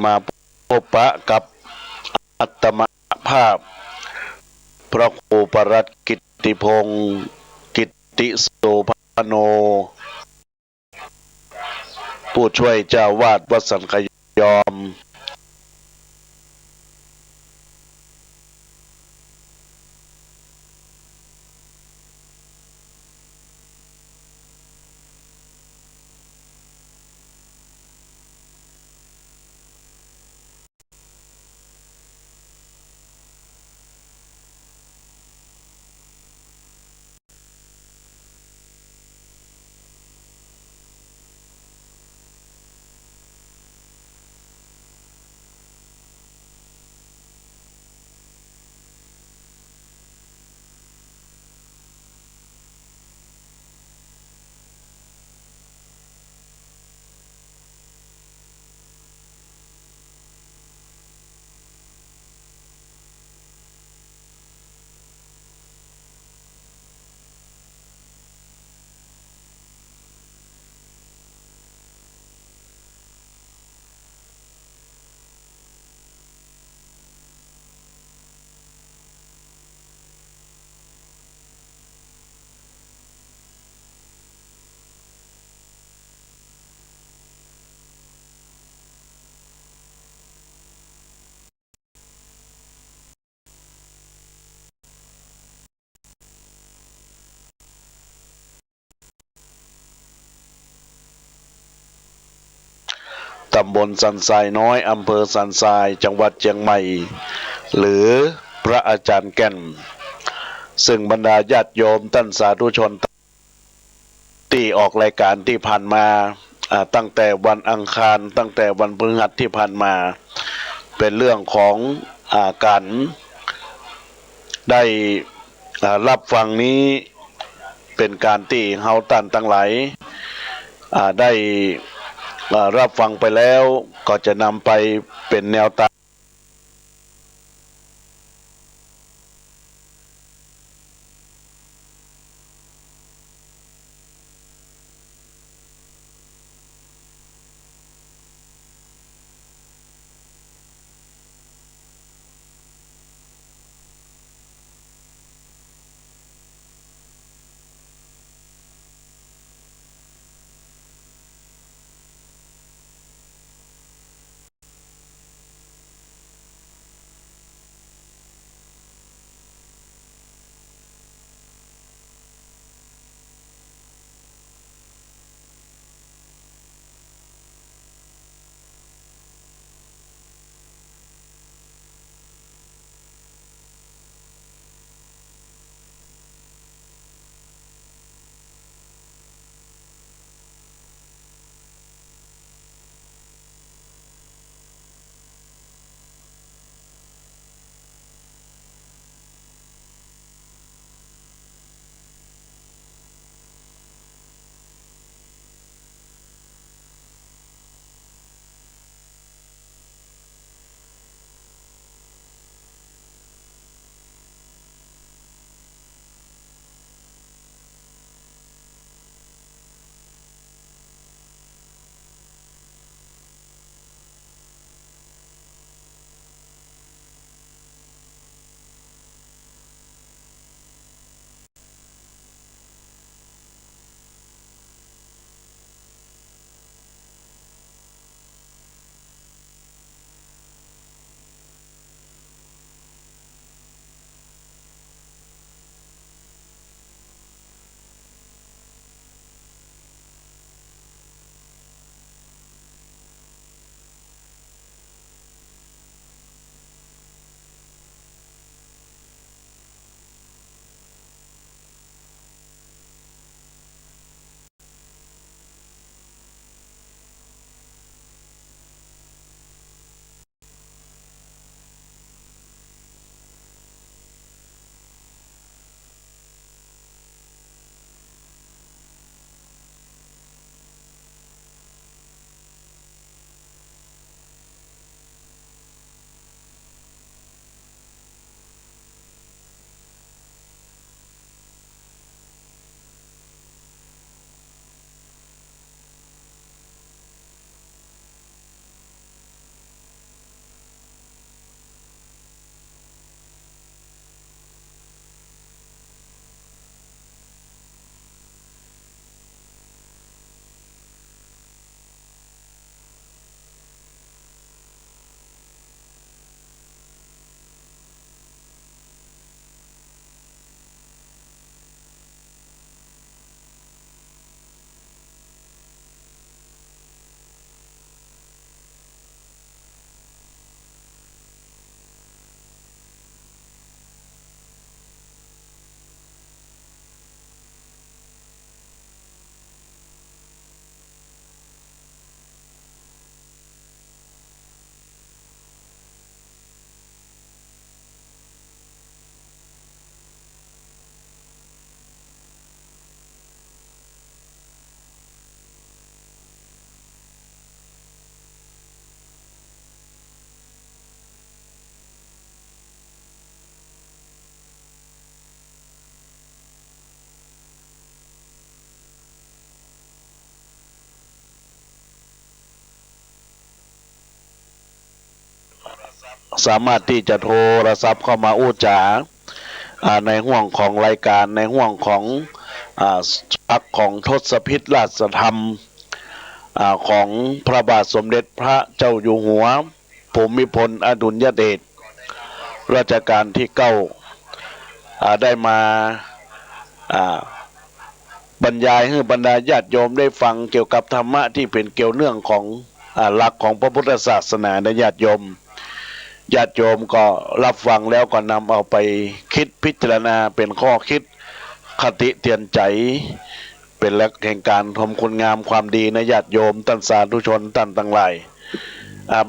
มาพบปะกับอัตมาภาพพระครูปรัตน์กิตติพงศ์กิตติโสภโนผู้ช่วยเจ้าวาดวัดสันขยอมตำบลสันทรายน้อยอำเภอสันทรายจังหวัดเชียงใหม่หรือพระอาจารย์แก่นซึ่งบรรดาญาติโยมท่านสาธุชนที่ออกรายการที่ผ่านมาตั้งแต่วันอังคารตั้งแต่วันพฤหัสที่ผ่านมาเป็นเรื่องของการได้รับฟังนี้เป็นการที่เฮาท่านทั้งหลายได้รับฟังไปแล้วก็จะนำไปเป็นแนวทาง สามารถที่จะโทรศัพท์เข้ามาอู้จาในห่วงของรายการในห่วงของพักของทศพิธราชธรรมของพระบาทสมเด็จพระเจ้าอยู่หัวภูมิพลอดุลยเดชรัชกาลที่9ได้มาบรรยายให้บรรดาญาติโยมได้ฟังเกี่ยวกับธรรมะที่เป็นเกี่ยวเนื่องของหลักของพระพุทธศาสนาในญาติโยมก็รับฟังแล้วก็นำเอาไปคิดพิจารณาเป็นข้อคิดคติเตือนใจเป็นหลักแห่งการทำคุณงามความดีในญาติโยมท่านสาธุชนท่านทั้งหลาย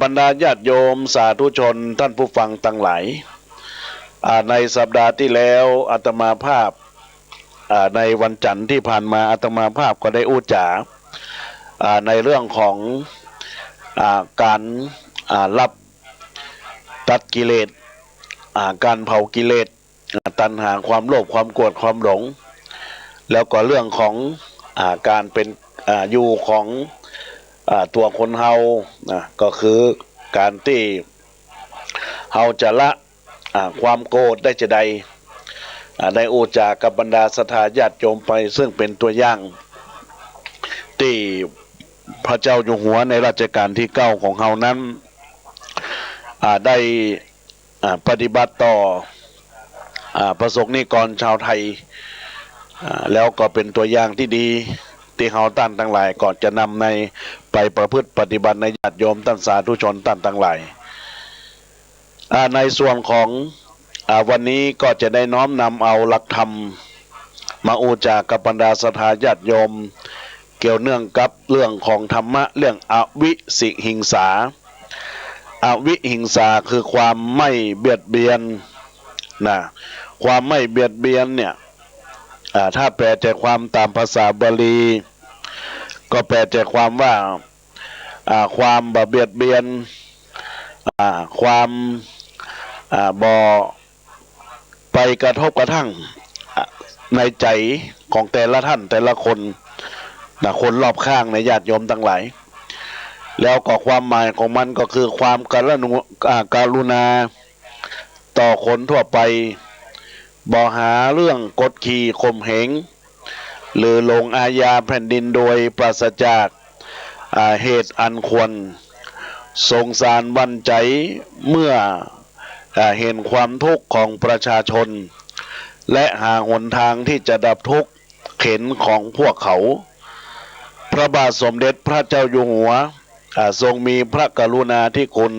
บรรดาญาติโยมสาธุชนท่านผู้ฟังทั้งหลายในสัปดาห์ที่แล้วอาตมาภาพในวันจันทร์ที่ผ่านมาอาตมาภาพก็ได้อู้จาในเรื่องของการรับตัดกิเลสการเผากิเลสตัณหาความโลภความโกรธความหลงแล้วก็เรื่องของการเป็นอยู่ของตัวคนเฮาก็คือการที่เฮาจะละความโกรธได้จะใดได้อู้จากับบรรดาศรัทธาญาติโยมไปซึ่งเป็นตัวอย่างที่พระเจ้าอยู่หัวในรัชกาลที่9ของเฮานั้นได้ปฏิบัติต่อประสบนิกรชาวไทยแล้วก็เป็นตัวอย่างที่ดีที่เฮาท่านทั้งหลายก่อนจะนำในไปประพฤติปฏิบัติในญาติโยมท่านสาธุชนท่านทั้งหลายในส่วนของวันนี้ก็จะได้น้อมนำเอาหลักธรรมมาอู้จากับบรรดาศรัทธาญาติโยมเกี่ยวเนื่องกับเรื่องของธรรมะเรื่องอวิสิหิงสาอวิหิงสาคือความไม่เบียดเบียนความไม่เบียดเบียนเนี่ยถ้าแปลใจความตามภาษาบาลีก็แปลใจความว่าความบ่เบียดเบียนความบ่ไปกระทบกระทั่งในใจของแต่ละท่านแต่ละคนคนรอบข้างในญาติโยมทั้งหลายแล้วก็ความหมายของมันก็คือความกรุณาต่อคนทั่วไปบ่หาเรื่องกดขี่ข่มเหงหรือลงอาญาแผ่นดินโดยปราศจากเหตุอันควรสงสารบั่นใจเมื่อเห็นความทุกข์ของประชาชนและหาหนทางที่จะดับทุกข์เข็นของพวกเขาพระบาทสมเด็จพระเจ้าอยู่หัวทรงมีพระกรุณาธิคุณ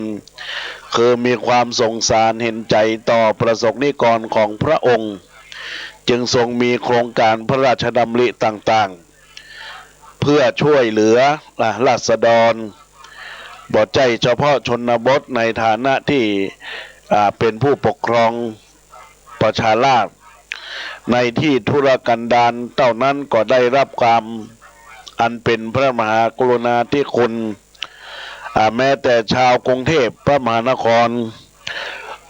คือมีความสงสารเห็นใจต่อประสบนิกรของพระองค์จึงทรงมีโครงการพระราชดำริต่างๆเพื่อช่วยเหลือราษฎรบ่ใจเฉพาะชนบทในฐานะที่เป็นผู้ปกครองประชาราษฎร์ในที่ธุรกันดารเท่านั้นก็ได้รับความอันเป็นพระมหากรุณาธิคุณแม้แต่ชาวกรุงเทพพระมหานคร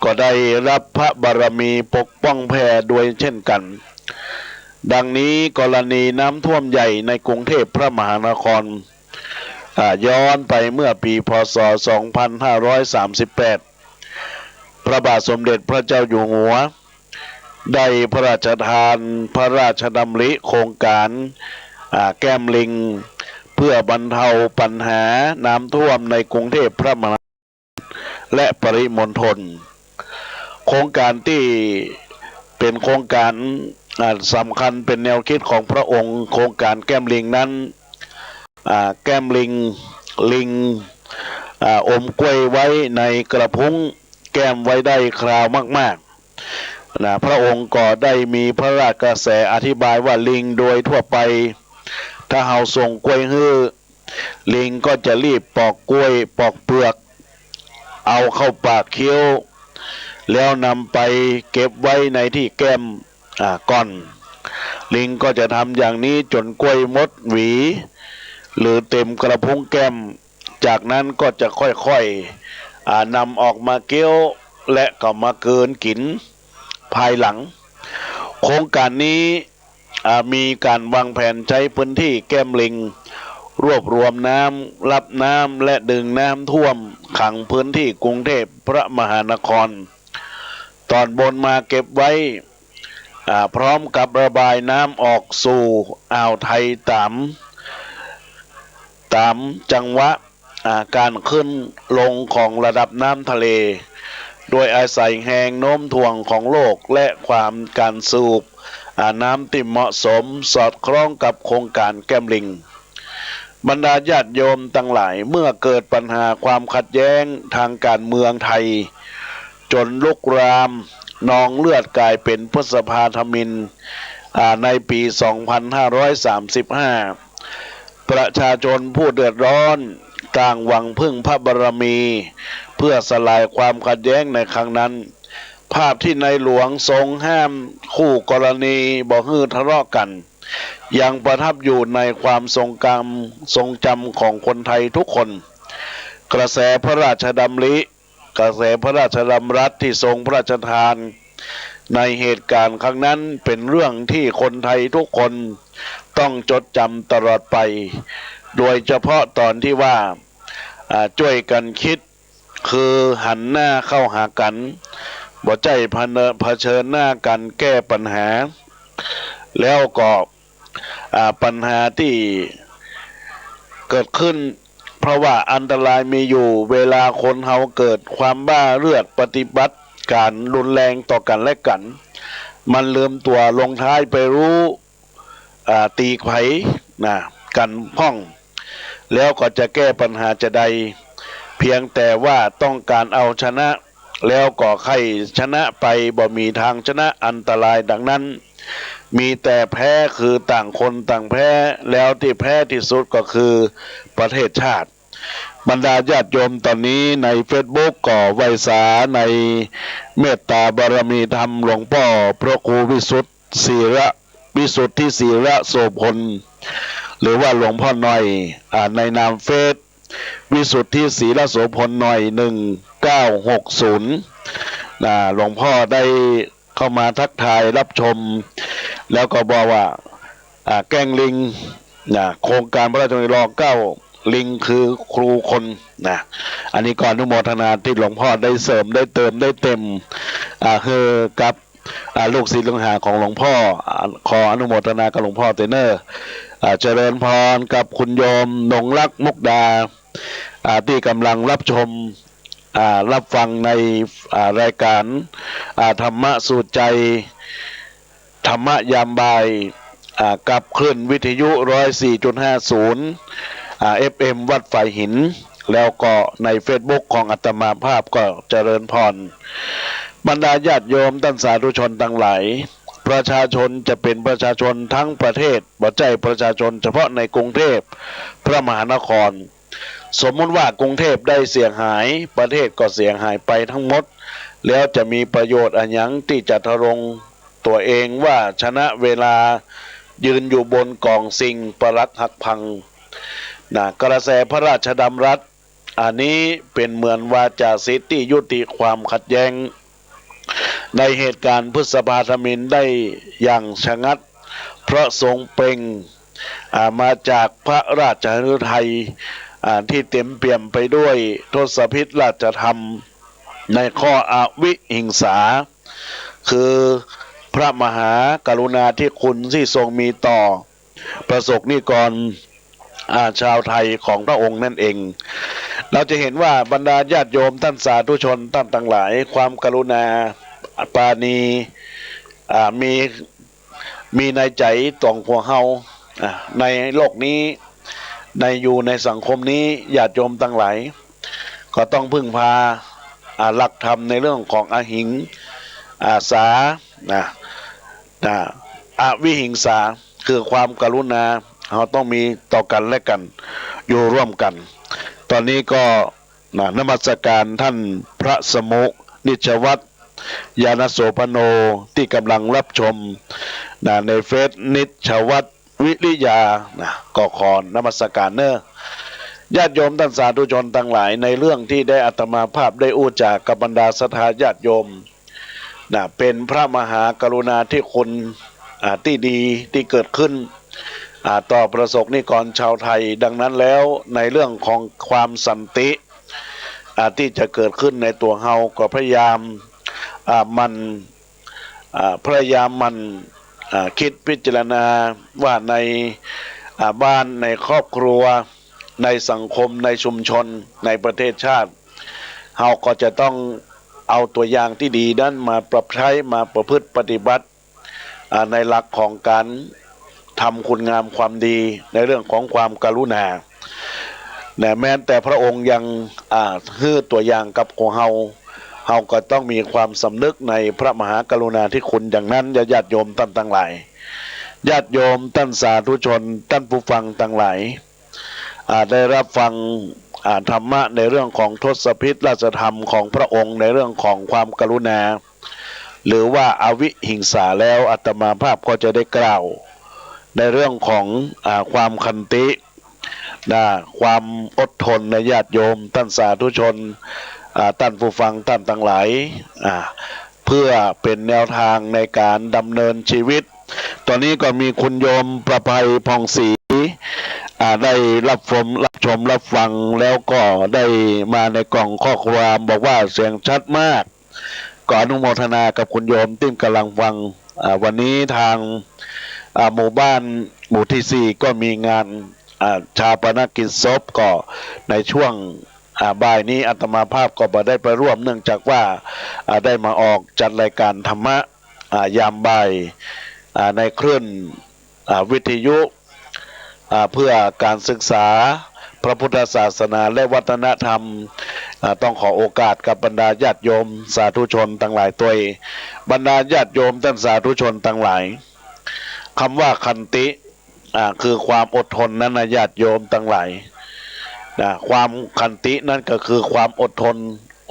ก็ได้รับพระบารมีปกป้องแผ่ด้วยเช่นกันดังนี้กรณีน้ำท่วมใหญ่ในกรุงเทพพระมหานครย้อนไปเมื่อปีพ.ศ. 2538พระบาทสมเด็จพระเจ้าอยู่หัวได้พระราชทานพระราชดำริโครงการแก้มลิงเพื่อบรรเทาปัญหาน้ำท่วมในกรุงเทพพระมหานครและปริมณฑลโครงการที่เป็นโครงการสำคัญเป็นแนวคิดของพระองค์โครงการแก้มลิงนั้นแก้มลิงอมกล้วยไว้ในกระพุ้งแก้มไว้ได้คราวมากๆพระองค์ก็ได้มีพระราชกระแสอธิบายว่าลิงโดยทั่วไปถ้าเฮาส่งกล้วยฮื้อลิงก็จะรีบปอกกล้วยปอกเปลือกเอาเข้าปากเคี้ยวแล้วนำไปเก็บไว้ในที่แก้มก่อนลิงก็จะทำอย่างนี้จนกล้วยมดหวีหรือเต็มกระพุ้งแก้มจากนั้นก็จะค่อยๆนำออกมาเคี้ยวและก็มาเกินกินภายหลังโครงการนี้มีการวางแผนใช้พื้นที่แก้มลิง รวบรวมน้ำรับน้ำและดึงน้ำท่วมขังพื้นที่กรุงเทพพระมหานครตอนบนมาเก็บไว้พร้อมกับระบายน้ำออกสู่อ่าวไทยตามจังหวะการขึ้นลงของระดับน้ำทะเลโดยอาศัยแหงโน้มถ่วงของโลกและความการสูบน้ำที่เหมาะสมสอดคล้องกับโครงการแก้มลิงบรรดาญาติโยมทั้งหลายเมื่อเกิดปัญหาความขัดแย้งทางการเมืองไทยจนลุกรามนองเลือดกลายเป็นพฤษภาธมิฬในปี 2535 ประชาชนผู้เดือดร้อนต่างหวังพึ่งพระบารมีเพื่อสลายความขัดแย้งในครั้งนั้นภาพที่ในหลวงทรงห้ามคู่กรณีบ่ฮื้อทะเลาะกันยังประทับอยู่ในความทรงจำของคนไทยทุกคนกระแสพระราชดำริกระแสพระราชดำรัสที่ทรงพระราชทานในเหตุการณ์ครั้งนั้นเป็นเรื่องที่คนไทยทุกคนต้องจดจำตลอดไปโดยเฉพาะตอนที่ว่าช่วยกันคิดคือหันหน้าเข้าหากันบ่ใจเผชิญหน้ากันแก้ปัญหาแล้วก็ปัญหาที่เกิดขึ้นเพราะว่าอันตรายมีอยู่เวลาคนเฮาเกิดความบ้าเลือดปฏิบัติการรุนแรงต่อกันและกันมันลืมตัวลงท้ายไปรู้ตีไขกันพ้องแล้วก็จะแก้ปัญหาจะใดเพียงแต่ว่าต้องการเอาชนะแล้วก็ใครชนะไปบ่มีทางชนะอันตรายดังนั้นมีแต่แพ้คือต่างคนต่างแพ้แล้วที่แพ้ที่สุดก็คือประเทศชาติบรรดาญาติโยมตอนนี้ใน Facebook ก่อไวสาในเมตตาบารมีธรรมหลวงพ่อพระครูวิสุทธิศีระโสพลหรือว่าหลวงพ่อหน่อยในนามเฟซวิสุทธิศีระโสพลหน่อย1960หลวงพ่อได้เข้ามาทักทายรับชมแล้วก็บอกว่าแกล้งลิงโครงการพระราชดำริร9ลิงคือครูคนอันนี้ก่อนอนุโมทนาที่หลวงพ่อได้เสริมได้เติมได้เต็มคือกับลูกศิษย์ลูกหาของหลวงพ่อขออนุโมทนากับหลวงพ่อเตเนอร์เจริญพรกับคุณโยมนงรักมุกดาที่กำลังรับชมรับฟังในรายการธรรมะสู่ใจธรรมะยามบ่ายกับคลื่นวิทยุ 104.50 FM วัดฝ่ายหินแล้วก็ใน Facebook ของอาตมาภาพก็เจริญพรบรรดาญาติโยมท่านสาธุชนทั้งหลายประชาชนจะเป็นประชาชนทั้งประเทศบ่ใช่ประชาชนเฉพาะในกรุงเทพพระมหานครสมมติว่ากรุงเทพได้เสียหายประเทศก็เสียหายไปทั้งหมดแล้วจะมีประโยชน์อันยังที่จะทะรงตัวเองว่าชนะเวลายืนอยู่บนกองสิ่งปรักหักพังกระแสพระราชดำรัสอันนี้เป็นเหมือนวาจาสิทธิยุติความขัดแย้งในเหตุการณ์พฤษภาธมิฬได้อย่างชะงัดเพราะทรงเปล่งมาจากพระราชฤทัยที่เต็มเปี่ยมไปด้วยทศพิธราชธรรมในข้ออวิหิงสาคือพระมหากรุณาธิคุณที่ทรงมีต่อประสบนิกรชาวไทยของพระองค์นั่นเองเราจะเห็นว่าบรรดาญาติโยมท่านสาธุชนท่านทั้งหลายความกรุณาปราณีมีในใจต่องพวกเฮาในโลกนี้อยู่ในสังคมนี้ญาติโยมทั้งหลายก็ต้องพึ่งพาหลักธรรมในเรื่องของอหิงสาอวิหิงสาคือความกรุณาเราต้องมีต่อกันและกันอยู่ร่วมกันตอนนี้ก็นมัสการท่านพระสมุนิจวัตรยานโสพโนที่กำลังรับชมในเฟซนิจวัตรวิริยาก็ขอนมัสการเนอะญาติโยมท่านสาธุชนทั้งหลายในเรื่องที่ได้อาตมาภาพได้อู้จากกับบรรดาศรัทธาญาติโยมเป็นพระมหากรุณาธิคุณที่ดีที่เกิดขึ้น ต่อประสบนิกรชาวไทยดังนั้นแล้วในเรื่องของความสันติที่จะเกิดขึ้นในตัวเฮาก็พยายามมันคิดพิจารณาว่าในบ้านในครอบครัวในสังคมในชุมชนในประเทศชาติเฮาก็จะต้องเอาตัวอย่างที่ดีนั้นมาปรับใช้มาประพฤติปฏิบัติในหลักของการทำคุณงามความดีในเรื่องของความกรุณาแม้แต่พระองค์ยังให้ตัวอย่างกับของเฮาก็ต้องมีความสำนึกในพระมหากรุณาธิคุณอย่างนั้นญาติโยมท่านทั้งหลายญาติโยมท่านสาธุชนท่านผู้ฟังทั้งหลายได้รับฟังธรรมะในเรื่องของทศพิธราชธรรมของพระองค์ในเรื่องของความกรุณาหรือว่าอวิหิงสาแล้วอาตมาภาพก็จะได้กล่าวในเรื่องของความขันติความอดทนในญาติโยมท่านสาธุชนท่านผู้ฟังท่านทั้งหลายเพื่อเป็นแนวทางในการดำเนินชีวิตตอนนี้ก็มีคุณโยมประภัยพองศรีได้รับชมรับฟังแล้วก็ได้มาในกล่องข้อความบอกว่าเสียงชัดมากก็อนุโมทนากับคุณโยมที่กำลังฟังวันนี้ทางหมู่บ้านหมู่ที่4ก็มีงานชาปนกิจศพก็ในช่วงบ่ายนี้อาตมาภาพก็ได้ไปร่วมเนื่องจากว่าได้มาออกจัดรายการธรรมะยามบ่ายในคลื่นวิทยุเพื่อการศึกษาพระพุทธศาสนาและวัฒนธรรมต้องขอโอกาสกับบรรดาญาติโยมสาธุชนทั้งหลายตัวบรรดาญาติโยมท่านสาธุชนทั้งหลายคำว่าขันติคือความอดทนนั้นญาติโยมทั้งหลายความขันตินั้นก็คือความอดทน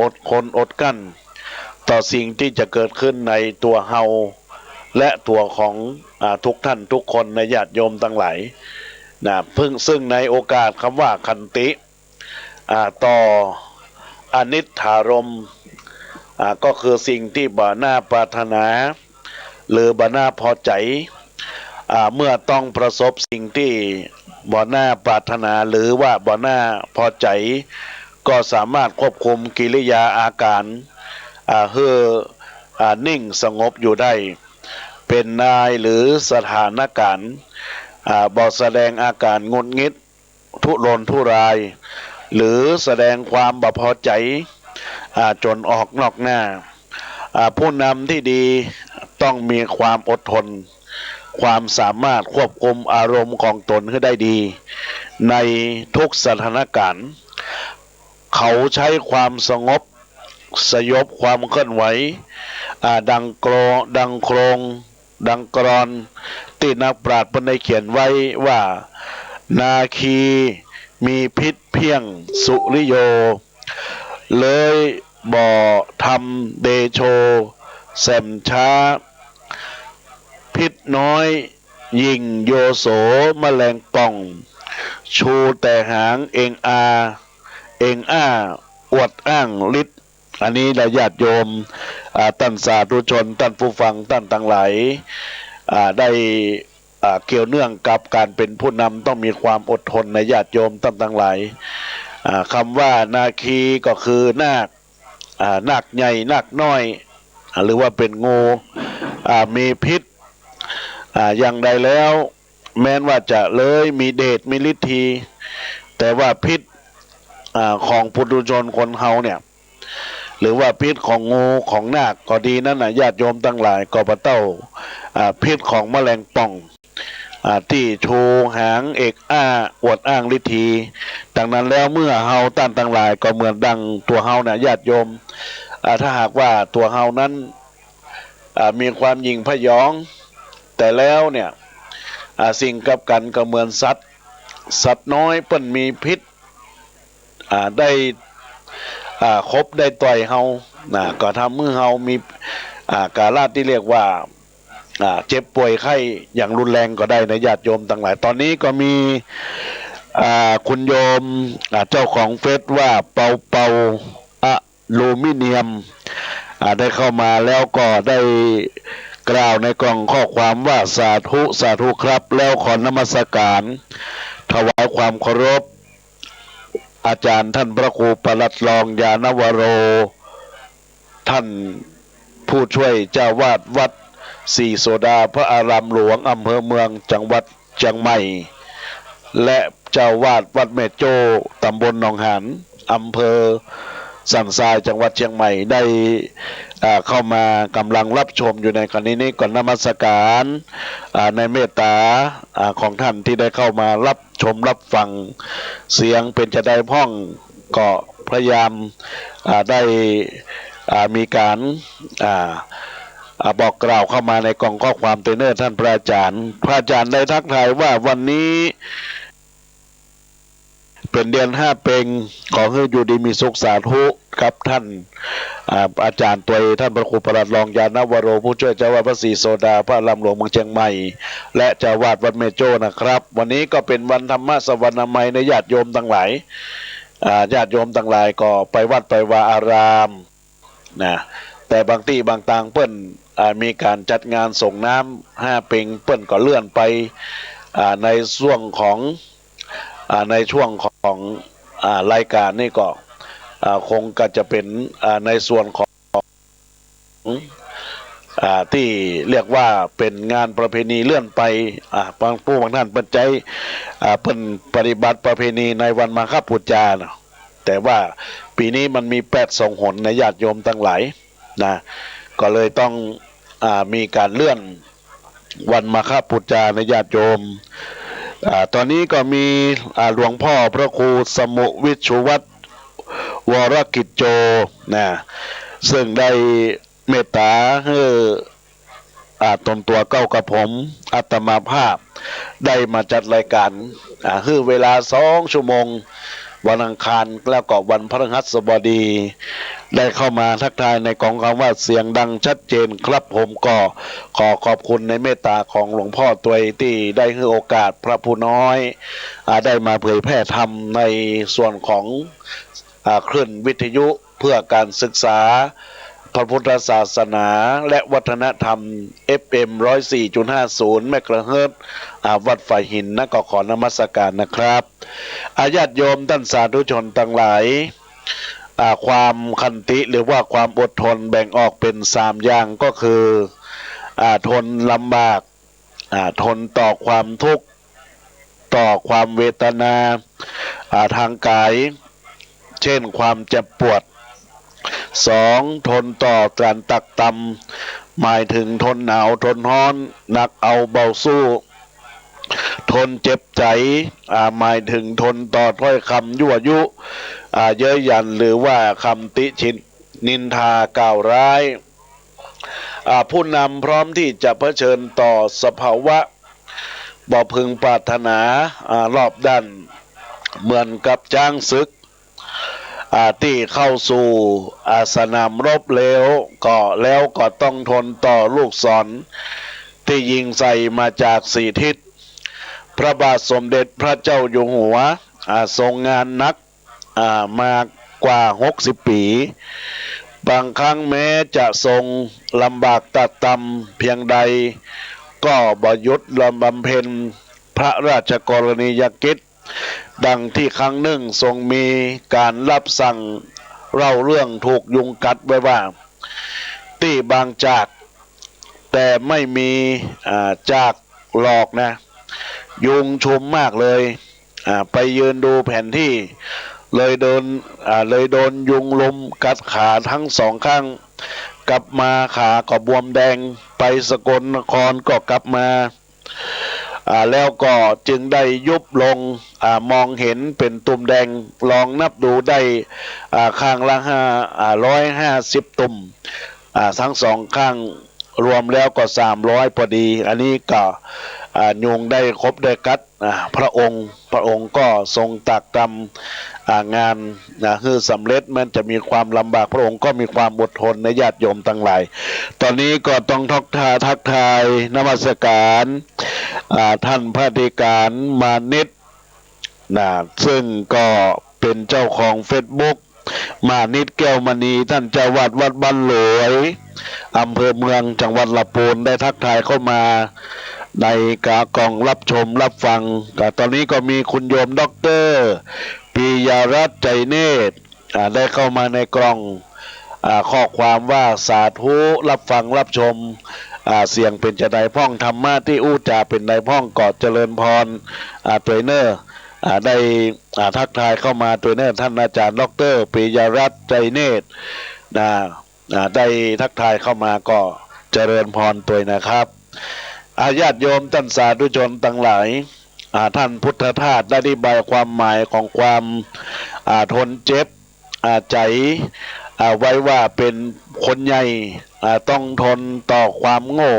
อดกั้นต่อสิ่งที่จะเกิดขึ้นในตัวเฮาและตัวของทุกท่านทุกคนในญาติโยมทั้งหลายซึ่งในโอกาสคำว่าขันติต่ออนิจฐารมณ์ก็คือสิ่งที่บ่น่าปรารถนาหรือบ่น่าพอใจเมื่อต้องประสบสิ่งที่บ่น่าปรารถนาหรือว่าบ่น่าพอใจก็สามารถควบคุมกิริยาอาการให้นิ่งสงบอยู่ได้เป็นนายหรือสถานการณ์บ่แสดงอาการงุนงิดทุรนทุรายหรือแสดงความบ่พอใจจนออกนอกหน้าผู้นำที่ดีต้องมีความอดทนความสามารถควบคุมอารมณ์ของตนให้ได้ดีในทุกสถานการณ์เขาใช้ความสงบสยบความเคลื่อนไหวดังโครงดังกรอนที่นักปราชญ์ได้เขียนไว้ว่านาคีมีพิษเพียงสุริโยเลยบ่ทำเดโชแสมช้าพิษน้อยยิงโยโสแมลงป่องชูแต่หางเองอวดอ้างฤทธิ์อันนี้เราญาติโยมท่านสาธุชนท่านผู้ฟังท่านทั้งหลายได้เกี่ยวเนื่องกับการเป็นผู้นำต้องมีความอดทนในญาติโยมท่านทั้งหลายคำว่านาคีก็คือนาคใหญ่นาคน้อยหรือว่าเป็นงูมีพิษอย่างใดแล้วแม้นว่าจะเลยมีเดชมีฤทธีแต่ว่าพิษของปุถุชนคนเฮาเนี่ยหรือว่าพิษของงูของนาคก็ดีนั่นญาติโยมทั้งหลายก็ปะเต้าพิษของแมลงป่องที่ชูหางอวดอ้างฤทธีดังนั้นแล้วเมื่อเฮาท่านทั้งหลายก็เหมือนดังตัวเฮาญาติโยมถ้าหากว่าตัวเฮานั้นมีความหยิ่งพยองแต่แล้วเนี่ยสิ่งกับกันก็เหมือนสัตว์น้อยเปิ้นมีพิษได้คบได้ต่อยเฮาก็ทำมือเฮามีการาที่เรียกว่าเจ็บป่วยไข้อย่างรุนแรงก็ได้ในญาติโยมทั้งหลายตอนนี้ก็มีคุณโยมเจ้าของเฟซว่าเปาอลูมิเนียมได้เข้ามาแล้วก็ได้ กล่าวในกล่องข้อความว่าสาธุสาธุครับแล้วขอนมัสการถวายความเคารพอาจารย์ท่านพระครูปลัดรองยานวโรท่านผู้ช่วยเจ้าวาดวัดศรีโสดาพระอารามหลวงอำเภอเมืองจังหวัดเชียงใหม่และเจ้าวาดวัดแม่โจ้ตำบลหนองหานอำเภอสันทรายจังหวัดเชียงใหม่ได้เข้ามากำลังรับชมอยู่ในขณะนี้ก่อนนมัสการในเมตตาของท่านที่ได้เข้ามารับชมรับฟังเสียงเป็นจะได้พ้องก็พยายามได้มีการบอกกล่าวเข้ามาในกล่องข้อความเตเนอร์ท่านพระอาจารย์ได้ทักทายว่าวันนี้เป็นเดือน5เป็งขอให้อยู่ดีมีสุขสาธุครับท่านอาจารย์ตัวท่านพระครูปลัดรองยานวโรผู้ช่วยเจ้าวาดวัดศรีโสดาพระอารามหลวงเมืองเชียงใหม่และเจ้าวาดวัดแม่โจ้นะครับวันนี้ก็เป็นวันธรรมสวรรณามัยในญาติโยมทั้งหลายญาติโยมทั้งหลายก็ไปวัดไปวาอารามนะแต่บางที่บางต่างเปิ้นมีการจัดงานส่งน้ำ5เป็งเปิ้นก็เลื่อนไปในช่วงของรายการนี่ก็คงก็จะเป็นในส่วนของที่เรียกว่าเป็นงานประเพณีเลื่อนไปบางผู้บางท่านปัจจัยเป็นปฏิบัติประเพณีในวันมาฆบูชาแต่ว่าปีนี้มันมี8ส่งหนในญาติโยมทั้งหลายนะก็เลยต้องมีการเลื่อนวันมาฆบูชาในญาติโยมตอนนี้ก็มีหลวงพ่อพระครูสมุวิชุวัตรวรกิจโจนะซึ่งได้เมตตาให้ตนตัวเก้ากับผมอาตมาภาพได้มาจัดรายการคือเวลา2 ชั่วโมงวันอังคารแล้วก็วันพฤหัสบดีได้เข้ามาทักทายในกองคำว่าเสียงดังชัดเจนครับผมก็ขอขอบคุณในเมตตาของหลวงพ่อตัวที่ได้ให้โอกาสพระผู้น้อยได้มาเผยแพร่ธรรมในส่วนของคลื่นวิทยุเพื่อการศึกษาพระพุทธศาสนาและวัฒนธรรม FM 104.50 เมกะเฮิรตซ์วัดฝ่ายหินนะก็ขอนมัสการนะครับญาติโยมท่านสาธุชนทั้งหลายความขันติหรือว่าความอดทนแบ่งออกเป็น3อย่างก็คือทนลำบากทนต่อความทุกข์ต่อความเวทนาทางกายเช่นความเจ็บปวด2ทนต่อการตักตำหมายถึงทนหนาวทนร้อนหนักเอาเบาสู้ทนเจ็บใจหมายถึงทนต่อถ้อยคำยั่วยุเย้ยหยันหรือว่าคำติชินนินทากล่าวร้ายผู้นำพร้อมที่จะเผชิญต่อสภาวะบ่พึงปรารถนารอบด้านเหมือนกับจ้างศึกที่เข้าสู่สนามรบแล้วก็ต้องทนต่อลูกศรที่ยิงใส่มาจาก4 ทิศพระบาทสมเด็จพระเจ้าอยู่หัวทรงงานหนักมากว่า60 ปีบางครั้งแม้จะทรงลำบากตัดตำเพียงใดก็บ่หยุดบำเพ็ญพระราชกรณียกิจดังที่ครั้งหนึ่งทรงมีการรับสั่งเล่าเรื่องถูกยุงกัดไว้ว่าที่บางจากแต่ไม่มีจากหลอกนะยุงชุมมากเลยไปยืนดูแผนที่เลยโดนยุงลุมกัดขาทั้ง2 ข้างกลับมาขาก็บวมแดงไปสกลนครก็กลับมาแล้วก็จึงได้ยุบลงมองเห็นเป็นตุ่มแดงลองนับดูได้ข้างละ150 ตุ่มทั้ง2 ข้างรวมแล้วก็300พอดีอันนี้ก็ยุงได้ครบได้กัดพระองค์ก็ทรงตักตำงานคือสำเร็จมันจะมีความลำบากพระองค์ก็มีความอดทนในญาติโยมทั้งหลายตอนนี้ก็ต้องทักทายนมัสการท่านพระธิการมานิตซึ่งก็เป็นเจ้าของ Facebook มานิดแก้วมณีท่านเจ้าวาดวัดบ้านหลวยอำเภอเมืองจังหวัดลำพูนได้ทักทายเข้ามาในกากล่องรับชมรับฟังแต่ตอนนี้ก็มีคุณโยมด็อกเตอร์ปิยรัตน์ใจเนตรได้เข้ามาในกล่องข้อความว่าสาธุรับฟังรับชมเสียงเป็นจะไดพ่องธรรมะที่อู้จาเป็นไดพ่องกอดเจริญพรเทรนเนอร์ได้ทักทายเข้ามาเทรนเนอร์ท่านอาจารย์ดร.ปิยรัตน์ใจเนตรได้ทักทายเข้ามาก็เจริญพรตัวนะครับญาติโยมท่านสาธุชนทั้งหลายท่านพุทธทาสได้อธิบายความหมายของความทนเจ็บใจไว้ว่าเป็นคนใหญ่ต้องทนต่อความโง่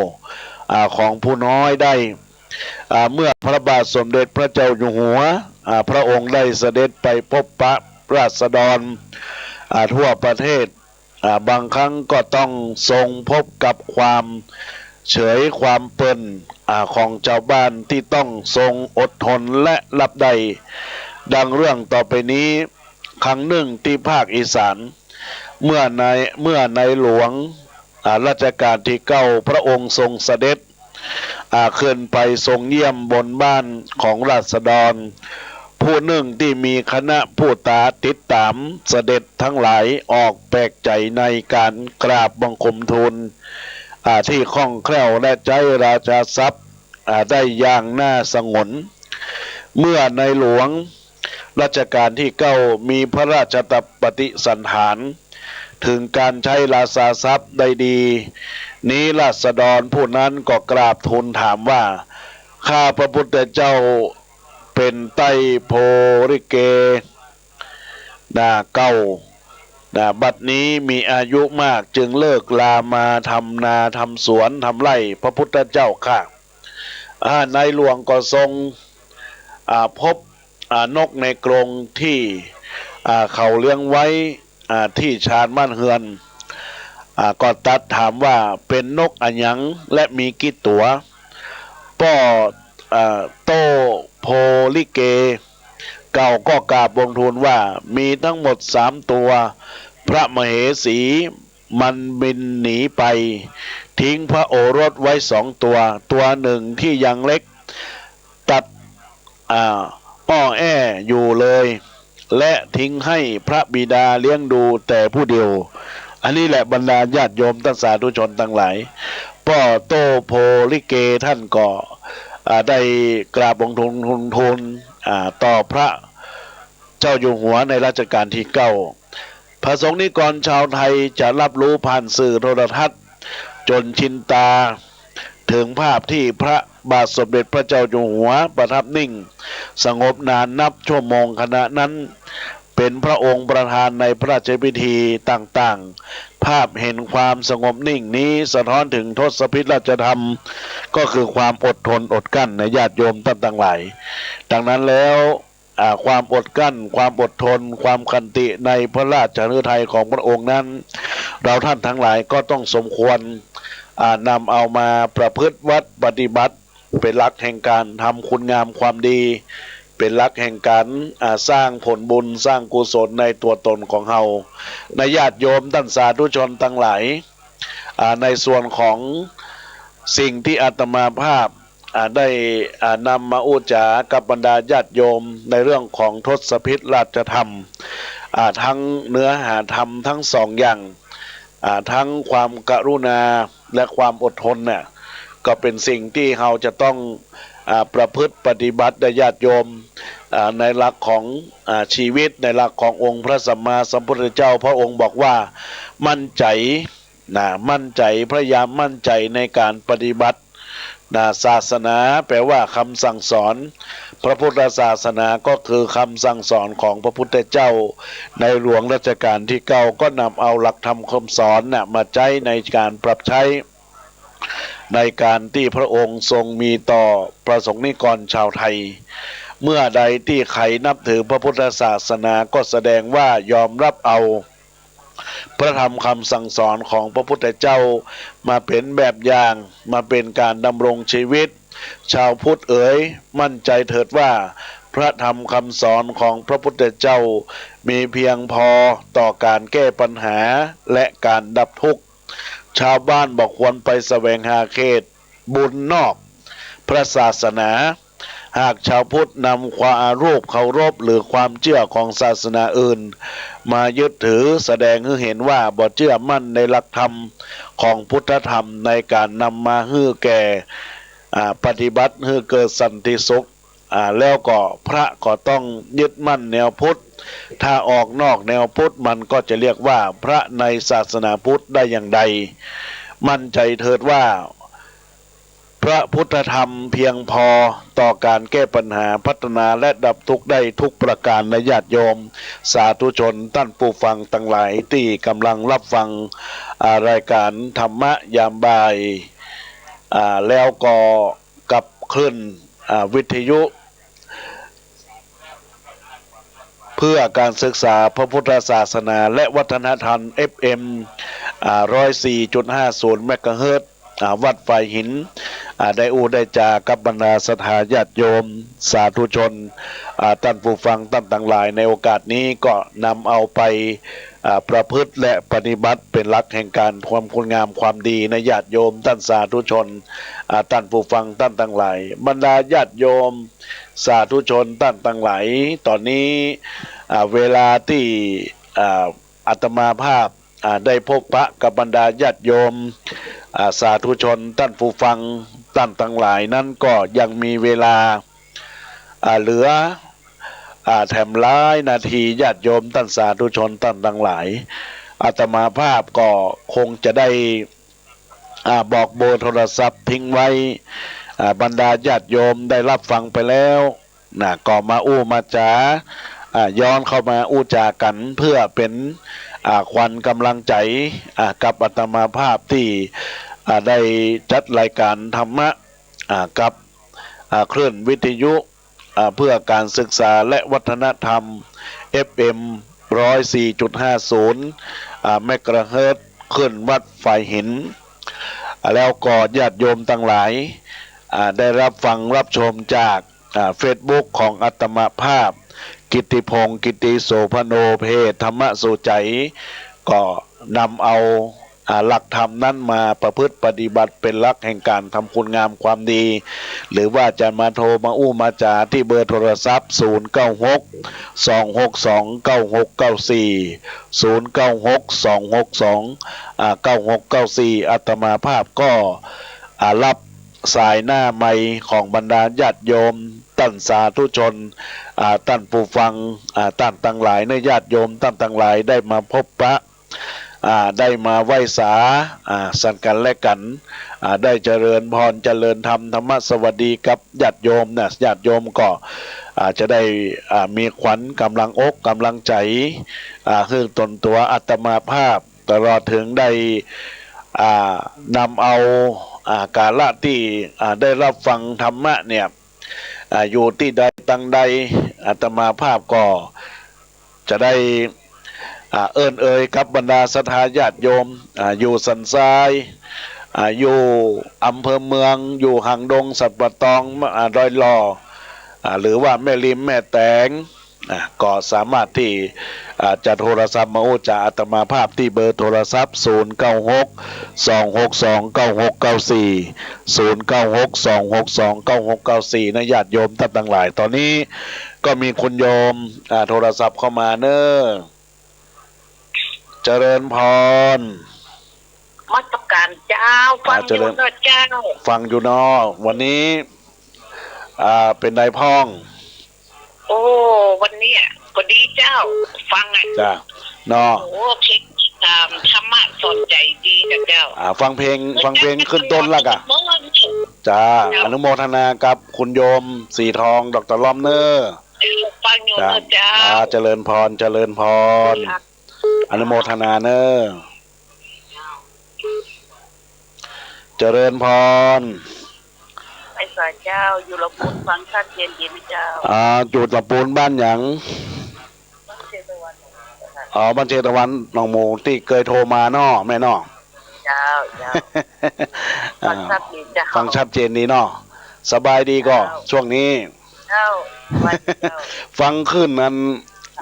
ของผู้น้อยได้เมื่อพระบาทสมเด็จพระเจ้าอยู่หัวพระองค์ได้เสด็จไปพบปะราษฎรทั่วประเทศบางครั้งก็ต้องทรงพบกับความเฉยความเปิ่นของชาวบ้านที่ต้องทรงอดทนและรับได้ดังเรื่องต่อไปนี้ครั้งหนึ่งที่ภาคอีสานเมื่อในหลวงรัชกาลที่9พระองค์ทรงเสด็จขึ้นไปทรงเยี่ยมบนบ้านของราษฎรผู้หนึ่งที่มีคณะผู้ตาติดตามเสด็จทั้งหลายออกแปลกใจในการกราบบังคมทูลที่คล่องแคล่วและใจราชาทรัพย์ได้อย่างน่าสงนเมื่อในหลวงรัชกาลที่9มีพระราชปฏิสันถานถึงการใช้ราชาทรัพย์ได้ดีนี้ราษฎรผู้นั้นก็กราบทูลถามว่าข้าพระพุทธเจ้าเป็นไต้โพริเกเก้าบัดนี้มีอายุมากจึงเลิกลามาทำนาทำสวนทำไร่พระพุทธเจ้าค่ะในหลวงก็ทรงพบนกในกรงที่เขาเลี้ยงไว้ที่ชานบ้านเฮือนก็ตัดถามว่าเป็นนกอันยังและมีกี่ตัวป้อโตโพลิเกเก่าก็กราบบังทูลว่ามีทั้งหมด3ตัวพระมเหสีมันบินหนีไปทิ้งพระโอรสไว้2ตัวหนึ่งที่ยังเล็กตัดอ้อแออยู่เลยและทิ้งให้พระบิดาเลี้ยงดูแต่ผู้เดียวอันนี้แหละบรรดาญาติโยมท่านสาธุชนทั้งหลายป้อโตโพลิเกท่านก็ได้กราบบังทูลต่อพระเจ้าอยู่หัวในรัชกาลที่9พระสงฆ์นิกรชาวไทยจะรับรู้ผ่านสื่อโทรทัศน์จนชินตาถึงภาพที่พระบาทสมเด็จพระเจ้าอยู่หัวประทับนิ่งสงบนานนับชั่วโมงขณะนั้นเป็นพระองค์ประธานในพระราชพิธีต่างๆภาพเห็นความสงบนิ่งนี้สะท้อนถึงทศพิธราชธรรมก็คือความอดทนอดกั้นในญาติโยมท่านทั้งหลายดังนั้นแล้วความอดกั้นความอดทนความขันติในพระราชฤทัยของพระองค์นั้นเราท่านทั้งหลายก็ต้องสมควรนำเอามาประพฤติวัดปฏิบัติเป็นหลักแห่งการทำคุณงามความดีเป็นหลักแห่งการสร้างผลบุญสร้างกุศลในตัวตนของเฮาในญาติโยมท่านสาธุชนทั้งหลายในส่วนของสิ่งที่อาตมาภาพได้นำมาอุจากับบรรดาญาติโยมในเรื่องของทศพิธราชธรรมทั้งเนื้อหาธรรมทั้ง2อย่างทั้งความกรุณาและความอดทนเนี่ยก็เป็นสิ่งที่เราจะต้องประพฤติปฏิบัติในญาติโยมในหลักของชีวิตในหลักขององค์พระสัมมาสัมพุทธเจ้าพระองค์บอกว่ามั่นใจพยายามมั่นใจในการปฏิบัติศาสนาแปลว่าคำสั่งสอนพระพุทธศาสนาก็คือคำสั่งสอนของพระพุทธเจ้าในหลวงรัชกาลที่9ก็นำเอาหลักธรรมคำสอนมาใช้ในการปรับใช้ในการที่พระองค์ทรงมีต่อประสงค์นิกรชาวไทยเมื่อใดที่ใครนับถือพระพุทธศาสนาก็แสดงว่ายอมรับเอาพระธรรมคำสั่งสอนของพระพุทธเจ้ามาเป็นแบบอย่างมาเป็นการดำรงชีวิตชาวพุทธเอ๋ยมั่นใจเถิดว่า พระธรรมคำสอนของพระพุทธเจ้ามีเพียงพอต่อการแก้ปัญหาและการดับทุกข์ชาวบ้านบอกควรไปแสวงหาเขตบุญนอกพระศาสนาหากชาวพุทธนำความรูปเคารพหรือความเชื่อของศาสนาอื่นมายึดถือแสดงให้เห็นว่าบ่เชื่อมั่นในหลักธรรมของพุทธธรรมในการนำมาให้แก่ปฏิบัติให้เกิดสันติสุขแล้วก็พระก็ต้องยึดมั่นแนวพุทธถ้าออกนอกแนวพุทธมันก็จะเรียกว่าพระในศาสนาพุทธได้อย่างใดมั่นใจเถิดว่าพระพุทธธรรมเพียงพอต่อการแก้ปัญหาพัฒนาและดับทุกข์ได้ทุกประการในญาติโยมสาธุชนท่านผู้ฟังทั้งหลายที่กำลังรับฟังรายการธรรมะยามบ่ายแล้วก็กับคลื่นวิทยุเพื่อการศึกษาพระพุทธศาสนาและวัฒนธรรม FM 104.50 เมกะเฮิรตซ์วัดไฟหินได้ได้จากับบรรดาสถาญาติโยมสาธุชนท่านผู้ฟังท่านต่างหลายในโอกาสนี้ก็นำเอาไปประพฤติและปฏิบัติเป็นหลักแห่งการความคุณงามความดีในญาติโยมท่านสาธุชนท่านผู้ฟังท่านต่างหลายบรรดาญาติโยมสาธุชนท่านต่างหลายตอนนี้เวลาที่อาตมาภาพได้พบปะกับบรรดาญาติโยมสาธุชนท่านผู้ฟังท่านทั้งหลายนั้นก็ยังมีเวลาเหลือแถมหลายนาทีญาติโยมท่านสาธุชนท่านทั้งหลายอาตมาภาพก็คงจะได้บอกเบอร์โทรศัพท์ทิ้งไว้บรรดาญาติโยมได้รับฟังไปแล้วก็มามาจาย้อนเข้ามาจากันเพื่อเป็นขวัญกำลังใจกับอาตมาภาพที่ได้จัดรายการธรรมะกับคลื่นวิทยุเพื่อการศึกษาและวัฒนธรรม FM 104.50 เมกะเฮิรตซ์ขึ้นวัดไฟหินแล้วก็ญาติโยมทั้งหลายได้รับฟังรับชมจากเฟซบุ๊กของอาตมาภาพกิตติพงศ์กิตติโสพโนเพศธรรมสุใจก็นำเอาหลักธรรมนั้นมาประพฤติปฏิบัติเป็นหลักแห่งการทำคุณงามความดีหรือว่าจะมาโทรมามาจาที่เบอร์โทรศัพท์096 262 9694 096 262 9694อาตมาภาพก็รับสายหน้าไมค์ของบรรดาญาติโยมท่านสาธุชนท่านผู้ฟังท่านทั้งหลายในญาติโยมท่านทั้งหลายได้มาพบปะได้มาไหว้สาสันกันและกันได้เจริญพรเจริญธรรมธรรมสวัสดีกับญาติโยมญาติโยมก็จะได้มีขวัญกำลังอกกำลังใจคือตนตัวอาตมาภาพตลอดถึงได้นำเอากาละที่ได้รับฟังธรรมะเนี่ยอยู่ที่ใดตั้งใดอาตมาภาพก็จะได้เอิ้นเอ่ยกับบรรดาศรัทธาญาติโยมอยู่สันทรายอยู่อำเภอเมืองอยู่หางดงสัตว์ปะตองดอยหล่อหรือว่าแม่ริมแม่แตงก็สามารถที่จะโทรศัพท์มาจาอาตมาภาพที่เบอร์โทรศัพท์096 262 9694 096 262 9694นะญาติโยมท่านทั้งหลายตอนนี้ก็มีคุณโยมโทรศัพท์เข้ามาเนอะเจริญพรมัสการเจ้าฟังอยู่เนอะเจ้าฟังอยู่เนาะวันนี้เป็นนายพ้องโอ้วันนี้ก็ดีเจ้าฟังจ้าเนาะโอ้เพลงธรรมะสนใจดีนะเจ้าฟังเพลงขึ้นต้นแล้วกะจ้าอนุโมทนากับคุณโยมสีทองดร.ล้อมเนอร์ฟังอยู่เนอะเจ้าเจริญพรเจริญพรอนุโมทนาเนอร์เจริญพรไอ้สายเจ้าอยู่ลำพูนฟังชัดเจนดีไหมเจ้าอยู่ลำพูนบ้านหยังบ้านเชตวันน้องโมที่เคยโทรมาเนาะแม่เนาะเจ้าฟังชัดเจนเจ้าฟังชัดเจนดีเนาะสบายดีก็ช่วงนี้เจ้า วันเจ้า ฟังขึ้นนั้น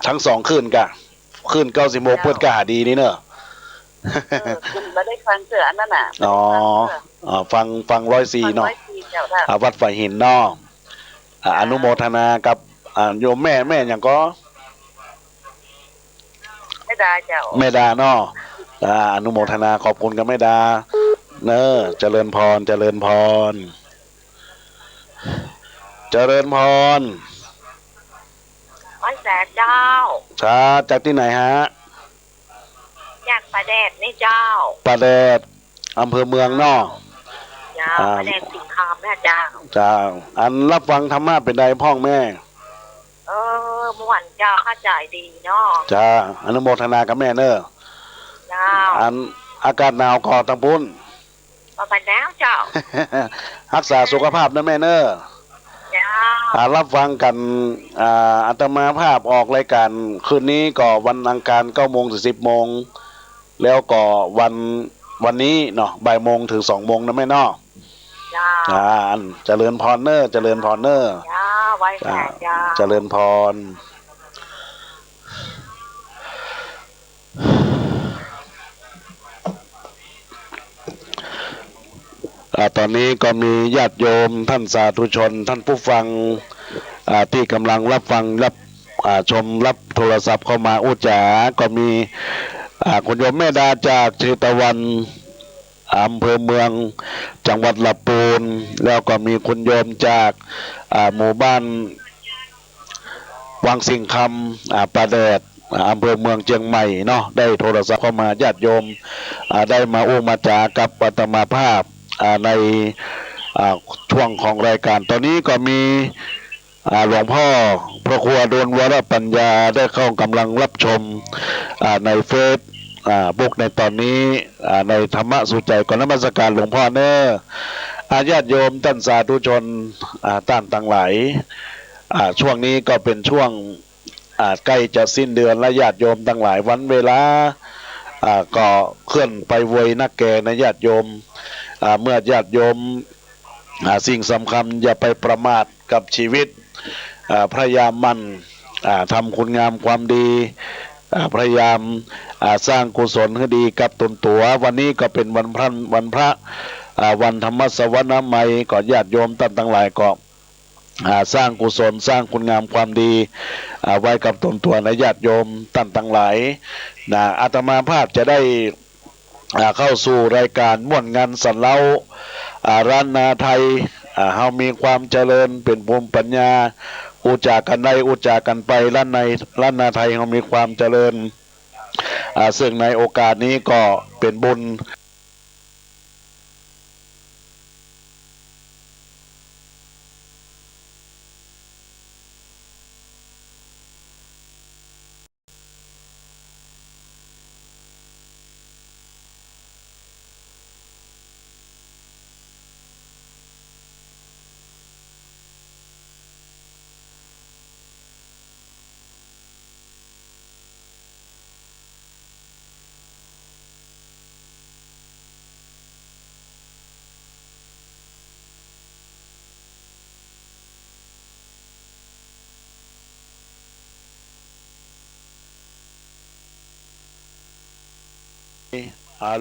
ทั้งสองขึ้นกะขึ้น90โมงเพื่อนกะหาดีนี่เนอะ คุณมาได้ฟังเสืออันนั้นน่ะ อ๋อฟัง104 ฟัง เนาะ 104เจ้าค่ะ วัดฝ่ายหินเนาะอนุโมทนากับโยมแม่อย่างก็ ไม่ได้เจ้า แม่ดาเนาะอนุโมทนาขอบคุณกับแม่ดาเนอะเจริญพรเจริญพรเจริญพร ร้อยแสนเจ้า ชาจากที่ไหนฮะ อยากประแดดนี่เจ้า ปราแดดอำเภอเมืองเนาะ เจ้าประแดดสิงคามแม่เจ้า จ้าอันรับฟังธรรมะเป็นใดพ่องแม่ เมื่อวันเจ้าเข้าใจดีเนาะ จ้าอนุโมทนากับแม่เนอะ เจ้า อันอากาศหนาวก่อตังปุ้น มาไปแล้วเจ้า รักษาสุขภาพนะแม่เนอะ เจ้า รับฟังกันอาตมาภาพออกรายการคืนนี้ก็วันอังคาร9 โมงถึง10 โมงแล้วก็วันนี้เนาะบ่ายโมงถึง2 โมงนะแม่เนาะ เจ้า อันเจริญพรเนอะเจริญพรเนอะ เจ้าไว้แสนเจ้า เจริญพรตอนนี้ก็มีญาติโยมท่านสาธุชนท่านผู้ฟังที่กำลังรับฟังชมรับโทรศัพท์เข้ามาอุจจาก็มีคุณโยมแม่ดาจากเชตวันอำเภอเมืองจังหวัดลำพูนแล้วก็มีคุณโยมจากหมู่บ้านวังสิงคำปราแดดอำเภอเมืองเชียงใหม่เนาะได้โทรศัพท์เข้ามาญาติโยมได้มาอู้มาจากับอาตมาภาพในช่วงของรายการตอนนี้ก็มีหลวงพ่อพระครูอดุลวรปัญญาได้เข้ากำลังรับชมในเฟซบุ๊กในตอนนี้ในธรรมะสุใจก่อนนมัสการหลวงพ่อเนอะญาติโยมท่านสาธุชนท่านต่างหลายช่วงนี้ก็เป็นช่วงใกล้จะสิ้นเดือนและญาติโยมทั้งหลายวันเวลาก็เคลื่อนไปเวยนักแก่ในญาติโยมเมื่อญาติโยมสิ่งสำคัญอย่าไปประมาทกับชีวิตพยายามมันทำคุณงามความดีพยายามสร้างกุศลให้ดีกับตนตัววันนี้ก็เป็นวันพระวันธรรมสวนามัยก็ญาติโยมท่านทั้งหลายก็สร้างกุศลสร้างคุณงามความดีไว้กับตนตัวในญาติโยมท่านทั้งหลายอาตมาภาพจะได้เข้าสู่รายการม่วนงานสันเล้าร้านนาไทยเฮามีความเจริญเป็นภูมิปัญญาอุจากันได้อุจากันไปร้านนาไทยเฮามีความเจริญซึ่งในโอกาสนี้ก็เป็นบุญ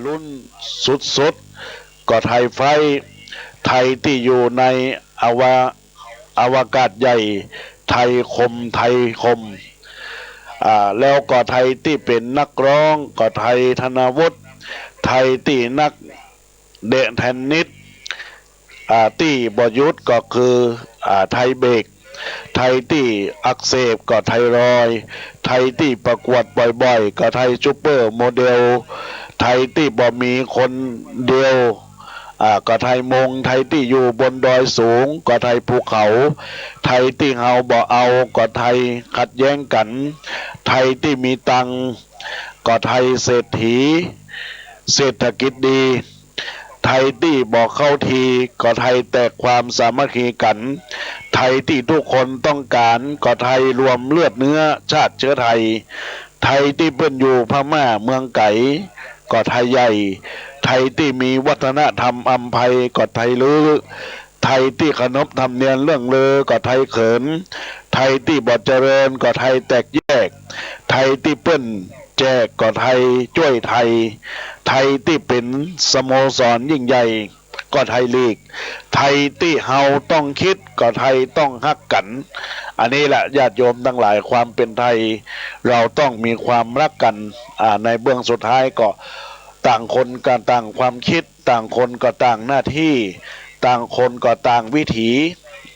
รุ่นสุดก็ไทยไฟไทยที่อยู่ในอวกาศใหญ่ไทยคมแล้วก็ไทยที่เป็นนักร้องก็ไทยธนวุฒิไทยที่นักเดะเทนนิสที่บยุทธก็คือไทยเบรกไทยที่อักเสบก็ไทรอยด์ไทยที่ประกวดบ่อยๆก็ไทยซูเปอร์โมเดลไทยที่บ่มีคนเดียวก็ไทยมงไทยที่อยู่บนดอยสูงก็ไทยภูเขาไทยที่เฮาบ่เอาก็ไทยขัดแย้งกันไทยที่มีตังก็ไทยเศรษฐีเศรษฐกิจดีไทยที่บอกเข้าทีก็ไทยแตกความสามัคคีกันไทยที่ทุกคนต้องการก็ไทยรวมเลือดเนื้อชาติเชื้อไทยไทยที่เปิ้นอยู่พม่าเมืองไก่ก็ไทยใหญ่ไทยที่มีวัฒนธรรมอัมไพก็ไทยลือไทยที่ขนบธรรมเนียมเรื่องลือก็ไทยเขิน ไทยที่บ่เจริญก็ไทยแตกแยกไทยที่เปิ้นแจกก็ไทยช่วยไทยไทยที่เป็นสโมสรยิ่งใหญ่ก็ไทยลีกไทยที่เฮาต้องคิดก็ไทยต้องฮักกันอันนี้แหละญาติโยมทั้งหลายความเป็นไทยเราต้องมีความรักกันในเบื้องสุดท้ายก็ต่างคนก็ต่างความคิดต่างคนก็ต่างหน้าที่ต่างคนก็ต่างวิถี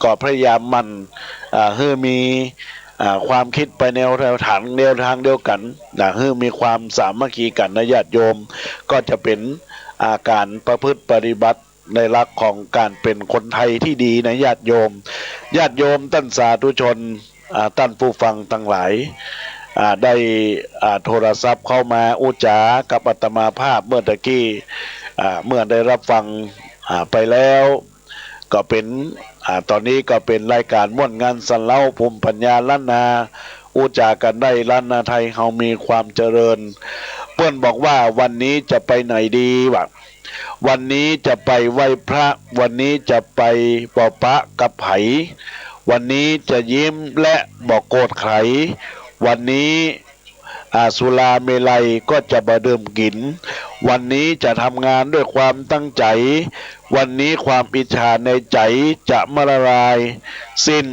ก็พยายามมันให้มีความคิดไปแนวทางเดียวกันให้มีความสามัคคีกันนะญาติโยมก็จะเป็นการประพฤติปฏิบัติในหลักของการเป็นคนไทยที่ดีนะญาติโยมท่านสาธุชนท่านผู้ฟังทั้งหลายได้โทรศัพท์เข้ามาอุจากับอาตมาภาพเมื่อตะกี้เมื่อได้รับฟังไปแล้วก็เป็นตอนนี้ก็เป็นรายการม่วนงานสันเล่าภูมิปัญญาล้านนาอุจากันได้ล้านนาไทยเฮามีความเจริญเพื่อนบอกว่าวันนี้จะไปไหนดีวะวันนี้จะไปไหว้พระวันนี้จะไปปอปะกับไผวันนี้จะยิ้มและบอกโกรธใครวันนี้สุราเมลัยก็จะมาดื่มกินวันนี้จะทำงานด้วยความตั้งใจวันนี้ความอิจฉาในใจจะมาละลายสิ้น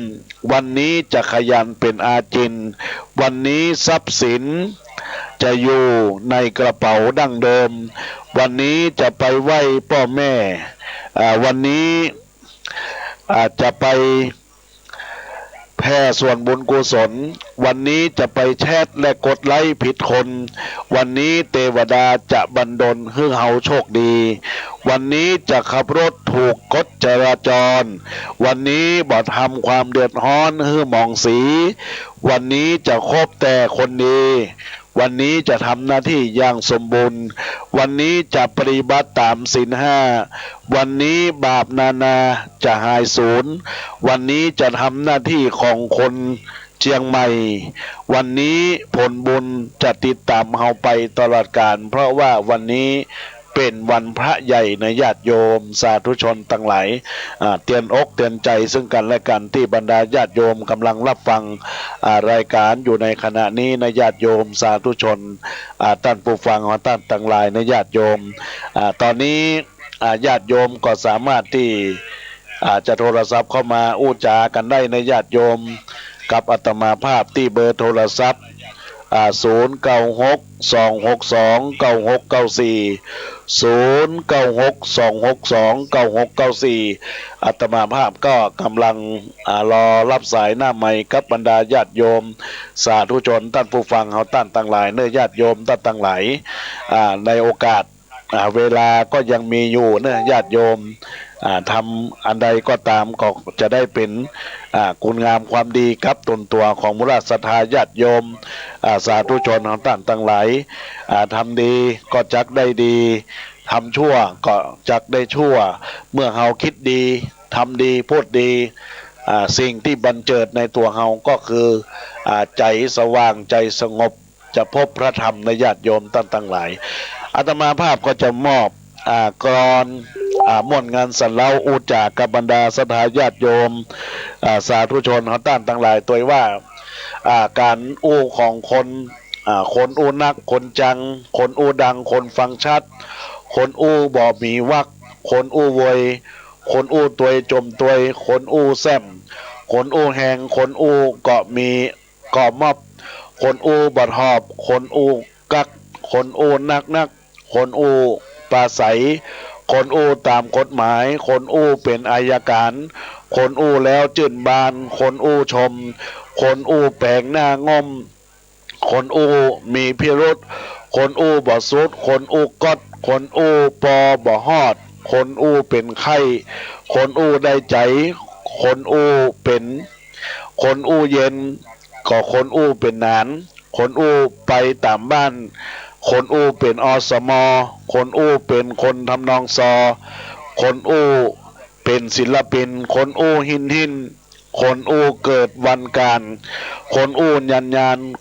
วันนี้จะขยันเป็นอาจินวันนี้ทรัพย์สินจะอยู่ในกระเป๋าดั้งเดิมวันนี้จะไปไหว้พ่อแม่วันนี้จะไปแผ่ส่วนบุญกุศลวันนี้จะไปแชทและกดไลค์ผิดคนวันนี้เทวดาจะบันดลให้เฮาโชคดีวันนี้จะขับรถถูกกฎจราจรวันนี้บ่ทำความเดือดร้อนให้หมองสีวันนี้จะคบแต่คนดีวันนี้จะทำหน้าที่อย่างสมบูรณ์วันนี้จะปฏิบัติตามศีลห้าวันนี้บาปนาจะหายสูญวันนี้จะทำหน้าที่ของคนเชียงใหม่วันนี้ผลบุญจะติดตามเฮาไปตลอดกาลเพราะว่าวันนี้เป็นวันพระใหญ่ในญาติโยมสาธุชนทั้งหลายเตือนอกเตือนใจซึ่งกันและกันที่บรรดาญาติโยมกำลังรับฟังรายการอยู่ในขณะนี้ในญาติโยมสาธุชนท่านผู้ฟังท่านทั้งหลายในญาติโยมตอนนี้ญาติโยมก็สามารถที่จะโทรศัพท์เข้ามาอู้จากันได้ในญาติโยมกับอาตมาภาพที่เบอร์โทรศัพท์0962629694อาตมาภาพก็กำลังรอรับสายหน้าใหม่กับบรรดาญาติโยมสาธุชนท่านผู้ฟังเฮาท่านทั้งหลายเนื้อญาติโยมท่านทั้งหลายในโอกาสเวลาก็ยังมีอยู่เนื้อญาติโยมทำอันใดก็ตามก็จะได้เป็นคุณงามความดีครับตนตัวของมุราศรัทธาญาติโยมสาธุชนของท่านทั้งหลายทำดีก็จักได้ดีทำชั่วก็จักได้ชั่วเมื่อเฮาคิดดีทำดีพูดดีสิ่งที่บันเจิดในตัวเฮาก็คือใจสว่างใจสงบจะพบพระธรรมในญาติโยมท่านทั้งหลายอาตมาภาพก็จะมอบกรอนม่วนงานสันเล่าอุจากับบรรดาศรัทธาญาติโยมสาธุชนของท่านทั้งหลายตัวว่าการอู้ของคนอู้นักคนจังคนอู้ดังคนฟังชัดคนอู้บ่มีวักคนอู้เวยคนอู้ตัวจมตัวคนอู้แซมคนอู้แหงคนอู้เกาะมีเกาะมอบคนอู้บดหอบคนอู้กักคนอู้นักคนอู้ปลาใสคนอู้ตามกฎหมายคนอู้เป็นอัยการคนอู้แล้วจื่นบานคนอู้ชมคนอู้แปลงหน้างอมคนอู้มีพิรุษคนอู้บ่สุดคนอู้กดคนอู้ปอบ่ฮอดคนอู้เป็นไข้คนอู้ได้ใจคนอู้เป็นคนอู้เย็นก็คนอู้เป็นหนานคนอู้ไปตามบ้านคนอู้เป็นอสมคนอู้เป็นคนทำนองซอคนอู้เป็นศิลปินคนอู้หินคนอู้เกิดวันการคนอู้ยัน